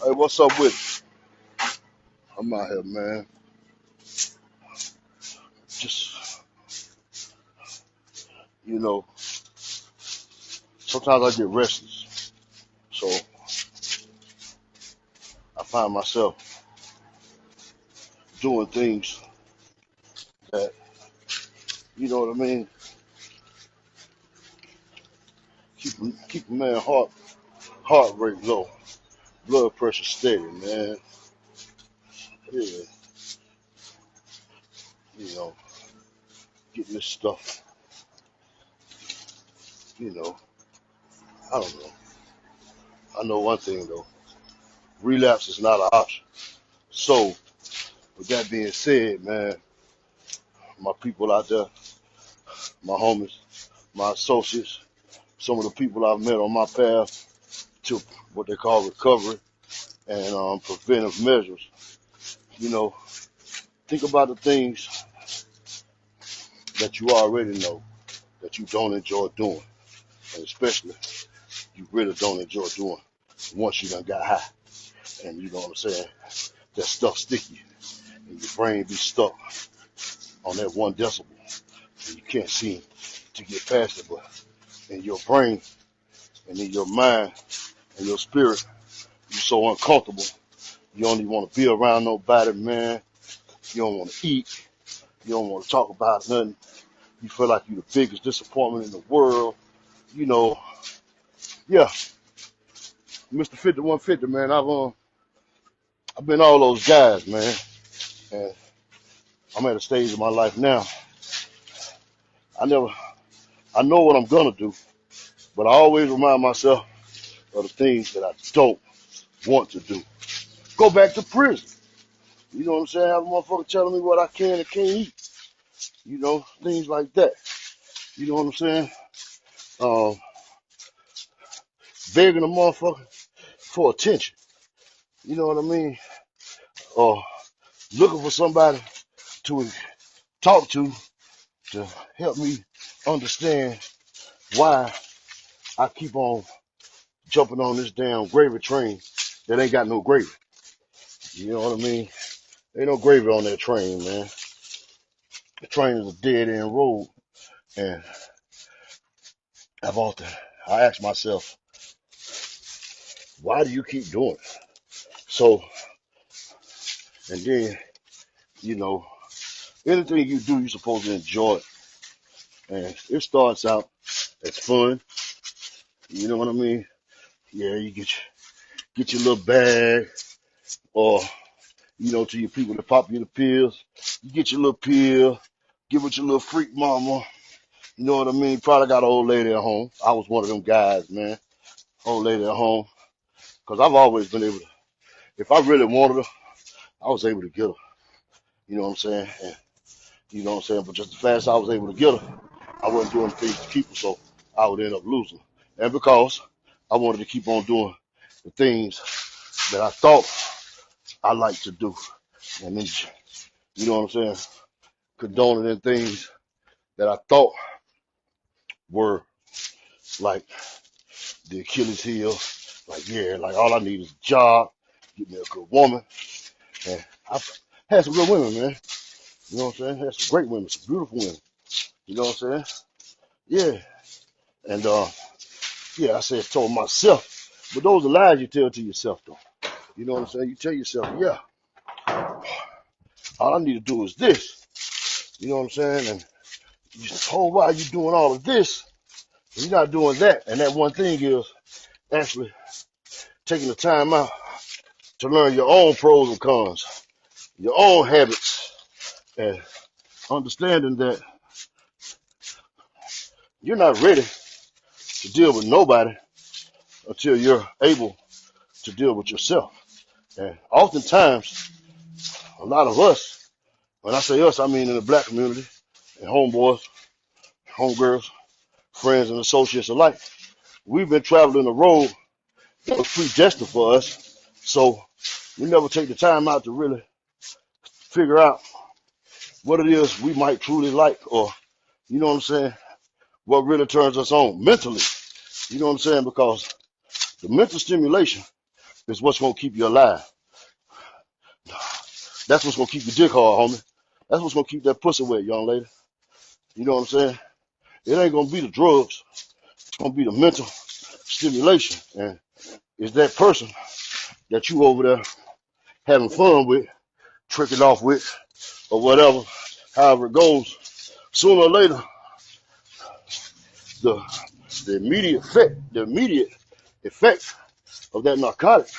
Hey, what's up with it? I'm out here, man. Just, you know, sometimes I get restless. So I find myself doing things that, you know what I mean, keep a man heart rate low, blood pressure steady, man. Yeah, you know, getting this stuff, you know, I don't know. I know one thing though, relapse is not an option. So with that being said, man, my people out there, my homies, my associates, some of the people I've met on my path to what they call recovery and preventive measures. You know, think about the things that you already know that you don't enjoy doing, and especially you really don't enjoy doing once you done got high. And you know what I'm saying? That stuff sticky, and your brain be stuck on that 1 decibel, and you can't seem to get past it. But in your brain and in your mind and your spirit, you're so uncomfortable. You don't even want to be around nobody, man. You don't want to eat. You don't want to talk about nothing. You feel like you're the biggest disappointment in the world. You know, yeah, Mr. 5150, man. I've been all those guys, man, and I'm at a stage of my life now. I never, I know what I'm gonna do, but I always remind myself of the things that I don't want to do. Go back to prison. You know what I'm saying? Have a motherfucker telling me what I can and can't eat. You know, things like that. You know what I'm saying? Um, Begging a motherfucker for attention. You know what I mean? Or looking for somebody to talk to help me understand why I keep on jumping on this damn gravy train that ain't got no gravy. You know what I mean? Ain't no gravy on that train, man. The train is a dead end road, and I've often I ask myself, why do you keep doing it? So, and then you know, anything you do, you're supposed to enjoy it, and it starts out as fun. You know what I mean? Yeah, you get your little bag, or you know, to your people that pop you the pills, you get your little pill, give it your little freak mama. You know what I mean? Probably got an old lady at home. I was one of them guys, man. Old lady at home. Because I've always been able to, if I really wanted her, I was able to get her. You know what I'm saying? And you know what I'm saying? But just the fast I was able to get her, I wasn't doing things to keep her, so I would end up losing her. And because I wanted to keep on doing the things that I thought I liked to do. And then, you know what I'm saying? Condoning in things that I thought were like the Achilles heel. Like, yeah, like all I need is a job, get me a good woman. And I've had some good women, man. You know what I'm saying? Had some great women, some beautiful women. You know what I'm saying? Yeah. And yeah, I said told myself. But those are lies you tell to yourself though. You know what I'm saying? You tell yourself, yeah, all I need to do is this. You know what I'm saying? And you whole while you doing all of this, you're not doing that. And that one thing is actually taking the time out to learn your own pros and cons, your own habits, and understanding that you're not ready to deal with nobody until you're able to deal with yourself. And oftentimes, a lot of us, when I say us, I mean in the black community, and homeboys, homegirls, friends, and associates alike, we've been traveling a road that was predestined for us. So we never take the time out to really figure out what it is we might truly like, or, you know what I'm saying, what really turns us on mentally. You know what I'm saying? Because the mental stimulation is what's gonna keep you alive. That's what's gonna keep your dick hard, homie. That's what's gonna keep that pussy wet, young lady. You know what I'm saying? It ain't gonna be the drugs. It's gonna be the mental stimulation. And it's that person that you over there having fun with, tricking off with, or whatever, however it goes. Sooner or later, the the immediate effect of that narcotic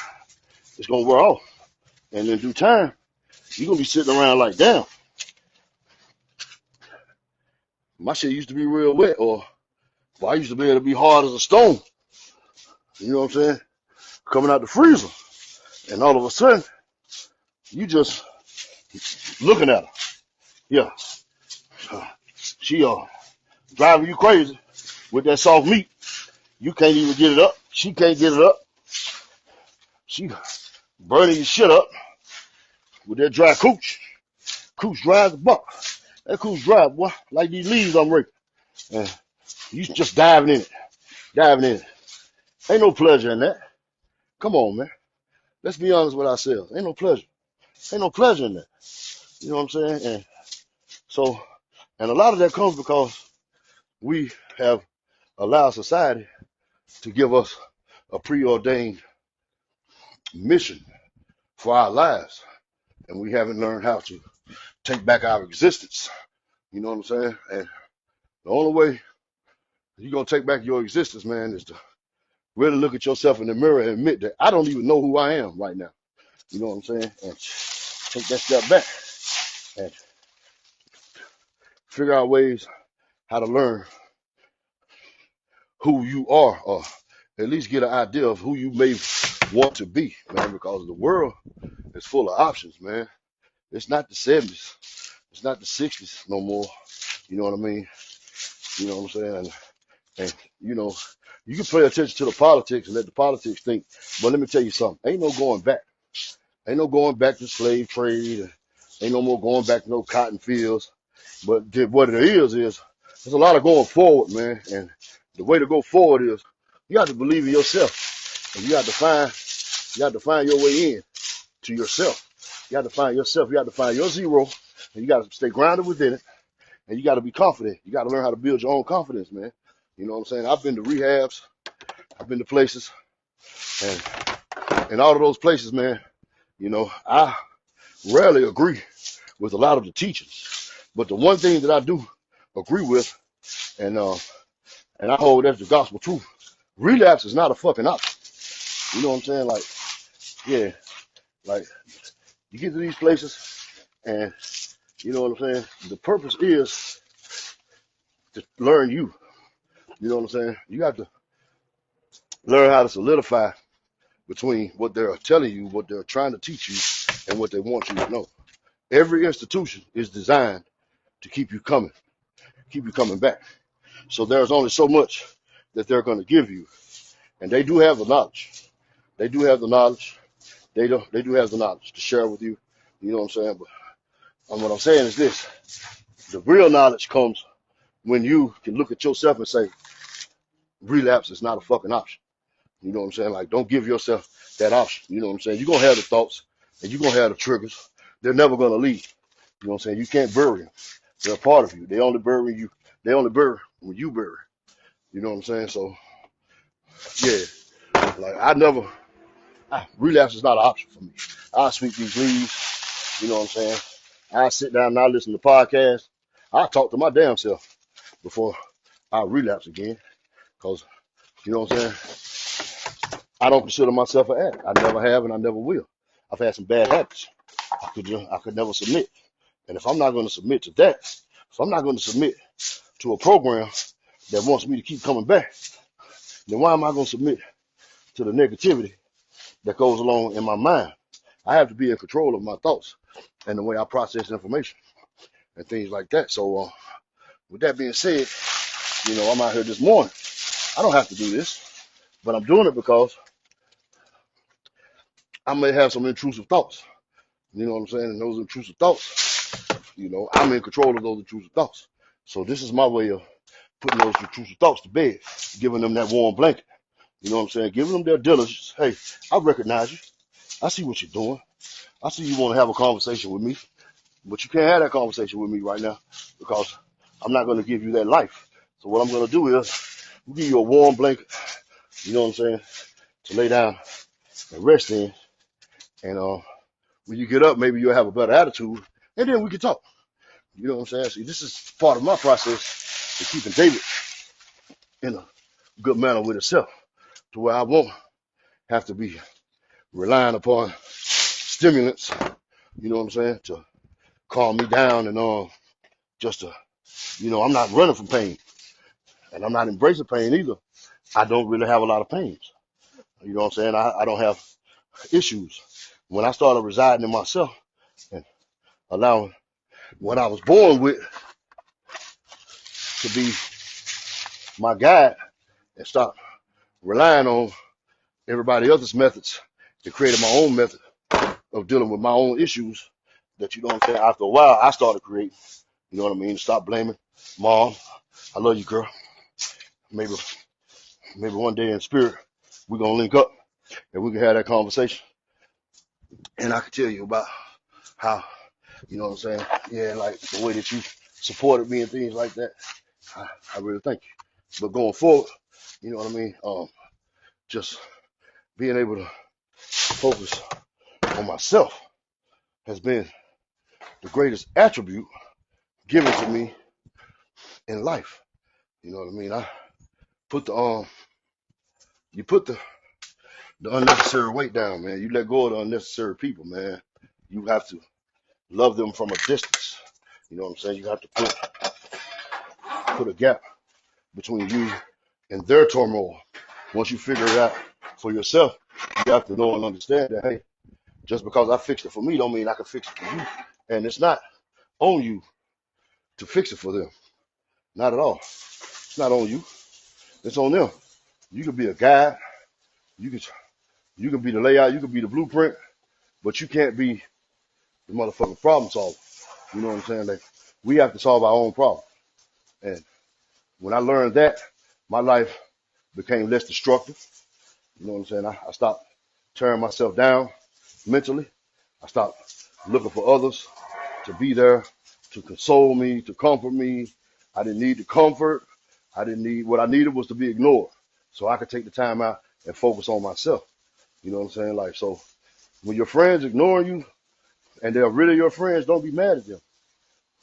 is gonna wear off. And in due time, you're gonna be sitting around like, damn, my shit used to be real wet, or well, I used to be able to be hard as a stone. You know what I'm saying? Coming out the freezer. And all of a sudden, you just looking at her. Yeah. She driving you crazy with that soft meat. You can't even get it up. She can't get it up. She burning your shit up with that dry cooch. Cooch dry as a buck. That cooch dry, boy, like these leaves I'm raking. And you just diving in it. Diving in it. Ain't no pleasure in that. Come on, man. Let's be honest with ourselves. Ain't no pleasure. Ain't no pleasure in that. You know what I'm saying? And so, and a lot of that comes because we have allowed society to give us a preordained mission for our lives. And we haven't learned how to take back our existence. You know what I'm saying? And the only way you're going to take back your existence, man, is to really look at yourself in the mirror and admit that I don't even know who I am right now. You know what I'm saying? And take that step back and figure out ways how to learn who you are, or at least get an idea of who you may want to be, man, because the world is full of options, man. It's not the 70s. It's not the 60s no more. You know what I mean? You know what I'm saying? And you know, you can pay attention to the politics and let the politics think. But let me tell you something. Ain't no going back. Ain't no going back to slave trade. Ain't no more going back to no cotton fields. But what it is there's a lot of going forward, man. And the way to go forward is you have to believe in yourself. And you have to find your way in to yourself. You have to find yourself. You have to find your zero. And you got to stay grounded within it. And you got to be confident. You got to learn how to build your own confidence, man. You know what I'm saying? I've been to rehabs. I've been to places. And in all of those places, man, you know, I rarely agree with a lot of the teachings. But the one thing that I do agree with, and I hold that's the gospel truth, relapse is not a fucking option. You know what I'm saying? Like, yeah, like you get to these places and you know what I'm saying? The purpose is to learn you. You know what I'm saying? You have to learn how to solidify between what they're telling you, what they're trying to teach you, and what they want you to know. Every institution is designed to keep you coming back. So there's only so much that they're going to give you. And they do have the knowledge. They do have the knowledge. They do have the knowledge to share with you. You know what I'm saying? But what I'm saying is this. The real knowledge comes when you can look at yourself and say, relapse is not a fucking option. You know what I'm saying? Like, don't give yourself that option. You know what I'm saying? You're going to have the thoughts and you're going to have the triggers. They're never going to leave. You know what I'm saying? You can't bury them. They're a part of you. They only bury you. They only bury when you bury. You know what I'm saying? So, yeah, like relapse is not an option for me. I sweep these leaves. You know what I'm saying? I sit down and I listen to podcasts. I talk to my damn self before I relapse again. Because, you know what I'm saying? I don't consider myself an addict. I never have and I never will. I've had some bad habits. I could never submit. And if I'm not going to submit to that, if I'm not going to submit to a program that wants me to keep coming back, then why am I going to submit to the negativity that goes along in my mind? I have to be in control of my thoughts and the way I process information and things like that. So with that being said, you know, I'm out here this morning. I don't have to do this, but I'm doing it because I may have some intrusive thoughts. You know what I'm saying? And those intrusive thoughts, you know, I'm in control of those intrusive thoughts. So this is my way of putting those intrusive thoughts to bed, giving them that warm blanket. You know what I'm saying? Giving them their diligence. Hey, I recognize you. I see what you're doing. I see you want to have a conversation with me, but you can't have that conversation with me right now because I'm not going to give you that life. So what I'm going to do is we'll give you a warm blanket, you know what I'm saying, to lay down and rest in. And when you get up, maybe you'll have a better attitude, and then we can talk. You know what I'm saying? See, this is part of my process of keeping David in a good manner with himself, to where I won't have to be relying upon stimulants, you know what I'm saying, to calm me down and just to, I'm not running from pain and I'm not embracing pain either. I don't really have a lot of pains. You know what I'm saying? I don't have issues. When I started residing in myself and allowing what I was born with to be my guide and stop relying on everybody else's methods and created my own method of dealing with my own issues that, you know what I'm saying, after a while I started creating, you know what I mean? Stop blaming mom. I love you, girl. Maybe one day in spirit we're gonna link up and we can have that conversation. And I can tell you about how, you know what I'm saying, yeah, like the way that you supported me and things like that. I really thank you. But going forward, you know what I mean, just being able to focus on myself has been the greatest attribute given to me in life. You know what I mean? I put the you put the unnecessary weight down, man. You let go of the unnecessary people, man. You have to love them from a distance. You know what I'm saying? You have to put a gap between you and their turmoil. Once you figure it out for yourself, you have to know and understand that, hey, just because I fixed it for me don't mean I can fix it for you. And it's not on you to fix it for them. Not at all. It's not on you. It's on them. You could be a guide. You could be the layout. You could be the blueprint, but you can't be the motherfucking problem solver. You know what I'm saying? Like, we have to solve our own problem. And when I learned that, my life became less destructive. You know what I'm saying? I stopped tearing myself down mentally. I stopped looking for others to be there, to console me, to comfort me. I didn't need the comfort. What I needed was to be ignored so I could take the time out and focus on myself. You know what I'm saying? Like, so when your friends ignoring you and they're really your friends, don't be mad at them.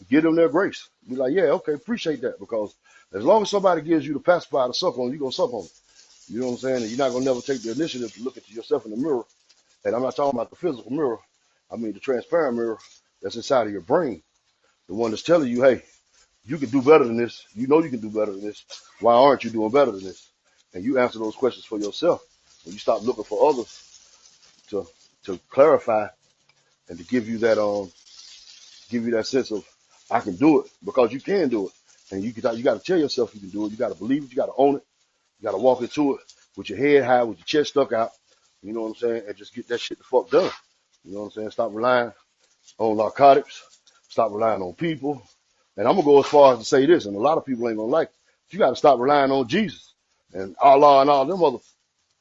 Give them their grace. Be like, yeah, okay, appreciate that, because as long as somebody gives you the pacifier to suck on, you're going to suck on it. You know what I'm saying? And you're not going to never take the initiative to look at yourself in the mirror. And I'm not talking about the physical mirror. I mean the transparent mirror that's inside of your brain. The one that's telling you, hey, you can do better than this. You know you can do better than this. Why aren't you doing better than this? And you answer those questions for yourself. And you stop looking for others to clarify and to give you that sense of, I can do it, because you can do it. And you got to tell yourself you can do it. You got to believe it. You got to own it. You got to walk into it with your head high, with your chest stuck out. You know what I'm saying? And just get that shit the fuck done. You know what I'm saying? Stop relying on narcotics. Stop relying on people. And I'm going to go as far as to say this, and a lot of people ain't going to like it. You got to stop relying on Jesus and Allah and all them other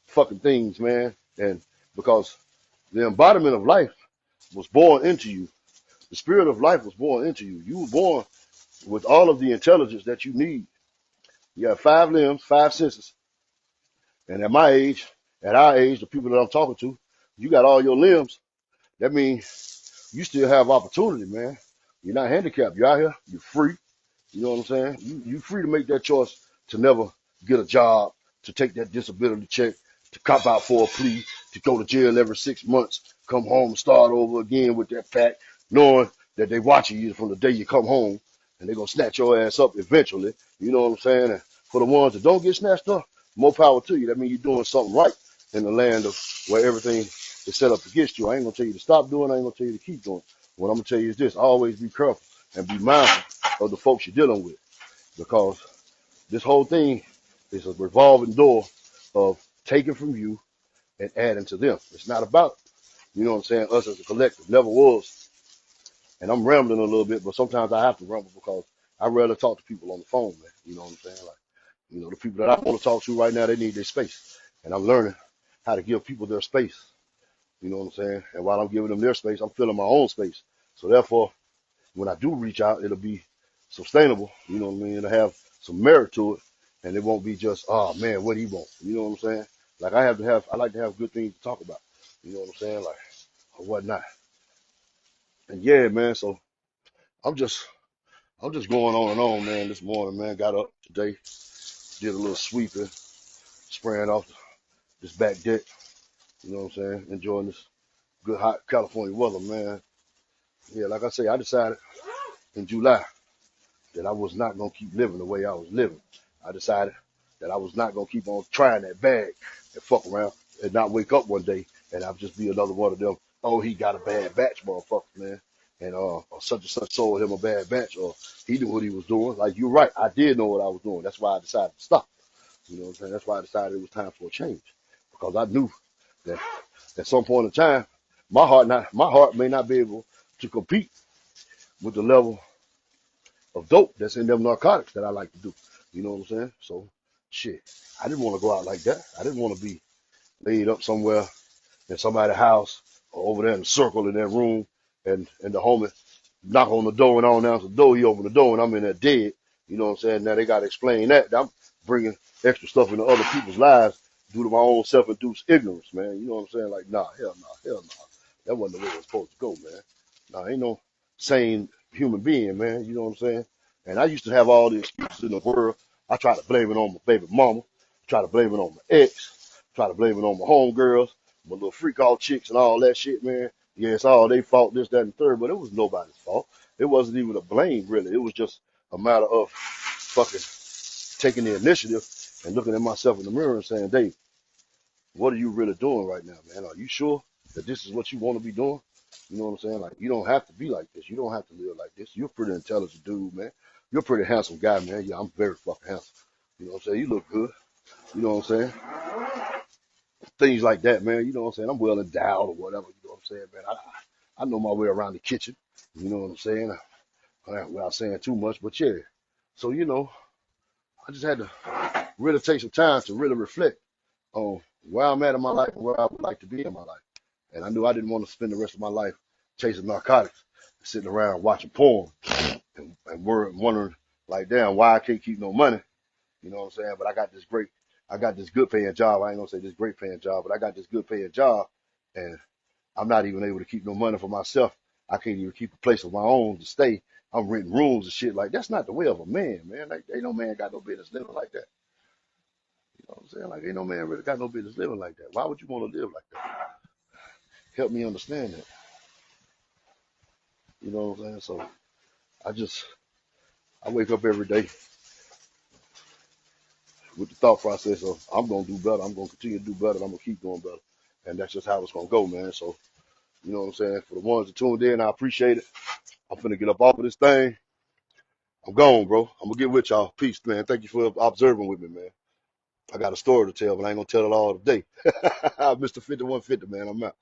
fucking things, man. And because the embodiment of life was born into you. The spirit of life was born into you. You were born with all of the intelligence that you need. You have 5 limbs, 5 senses. And at my age, at our age, the people that I'm talking to, you got all your limbs. That means you still have opportunity, man. You're not handicapped. You're out here. You're free. You know what I'm saying? You free to make that choice to never get a job, to take that disability check, to cop out for a plea, to go to jail every 6 months, come home and start over again with that pack, knowing that they watching you from the day you come home, and they're going to snatch your ass up eventually. You know what I'm saying? And for the ones that don't get snatched up, more power to you. That means you're doing something right in the land of where everything is set up against you. I ain't going to tell you to stop doing. I ain't going to tell you to keep doing. What I'm going to tell you is this: always be careful and be mindful of the folks you're dealing with, because this whole thing is a revolving door of taking from you and adding to them. It's not about, you know what I'm saying, us as a collective. Never was. And I'm rambling a little bit, but sometimes I have to ramble because I rarely talk to people on the phone, man. You know what I'm saying? Like, the people that I want to talk to right now, they need their space. and I'm learning how to give people their space. You know what I'm saying? And while I'm giving them their space, I'm filling my own space. So therefore, when I do reach out, it'll be sustainable. You know what I mean? It'll have some merit to it, and it won't be just, oh man, what he want. You know what I'm saying? Like I like to have good things to talk about. You know what I'm saying? Like or whatnot. And yeah, man. So I'm just I'm just going on and on, man. This morning, man, got up today, did a little sweeping, spraying off this back deck. You know what I'm saying? Enjoying this good hot California weather, man. Yeah, like I say, I decided in July that I was not gonna keep living the way I was living. I decided that I was not gonna keep on trying that bag and fuck around and not wake up one day and I'll just be another one of them. Oh, he got a bad batch, motherfucker, man. And or such and such sold him a bad batch, or he knew what he was doing. Like you're right, I did know what I was doing. That's why I decided to stop. You know what I'm saying? That's why I decided it was time for a change because I knew that at some point in time, my heart may not be able to compete with the level of dope that's in them narcotics that I like to do. You know what I'm saying? So, shit, I didn't want to go out like that. I didn't want to be laid up somewhere in somebody's house or over there in a circle in that room and the homie knock on the door and on answer the door. He open the door and I'm in there dead. You know what I'm saying? Now they got to explain that. I'm bringing extra stuff into other people's lives due to my own self-induced ignorance, man. You know what I'm saying? Like, nah, hell nah. That wasn't the way it was supposed to go, man. Nah, ain't no sane human being, man. You know what I'm saying? And I used to have all the excuses in the world. I try to blame it on my baby mama, try to blame it on my ex, try to blame it on my homegirls, my little freak out chicks and all that shit, man. Yeah, it's all they fault, this, that, and the third, but it was nobody's fault. It wasn't even a blame, really. It was just a matter of fucking taking the initiative and looking at myself in the mirror and saying, Dave, what are you really doing right now, man? Are you sure that this is what you want to be doing? You know what I'm saying? Like, you don't have to be like this. You don't have to live like this. You're a pretty intelligent dude, man. You're a pretty handsome guy, man. Yeah, I'm very fucking handsome. You know what I'm saying? You look good. You know what I'm saying? Things like that, man. You know what I'm saying? I'm well endowed or whatever. You know what I'm saying, man? I know my way around the kitchen. You know what I'm saying? Without saying too much, but yeah. So, you know, I just had to really take some time to really reflect on where I'm at in my life and where I would like to be in my life. And I knew I didn't want to spend the rest of my life chasing narcotics, sitting around watching porn and wondering, like, damn, why I can't keep no money. You know what I'm saying? But I got this good paying job. I ain't gonna say this great paying job, but I got this good paying job, and I'm not even able to keep no money for myself. I can't even keep a place of my own to stay. I'm renting rooms and shit. Like that's not the way of a man, man. Like ain't no man got no business living like that. You know what I'm saying? Like ain't no man really got no business living like that. Why would you want to live like that? Help me understand that. You know what I'm saying? So I just I wake up every day with the thought process of I'm gonna do better. I'm gonna continue to do better. I'm gonna keep doing better, and that's just how it's gonna go, man. So you know what I'm saying? For the ones that tuned in, I appreciate it. I'm finna get up off of this thing. I'm gone, bro. I'm gonna get with y'all. Peace, man. Thank you for observing with me, man. I got a story to tell, but I ain't gonna tell it all today. Mr. 5150, man. I'm out.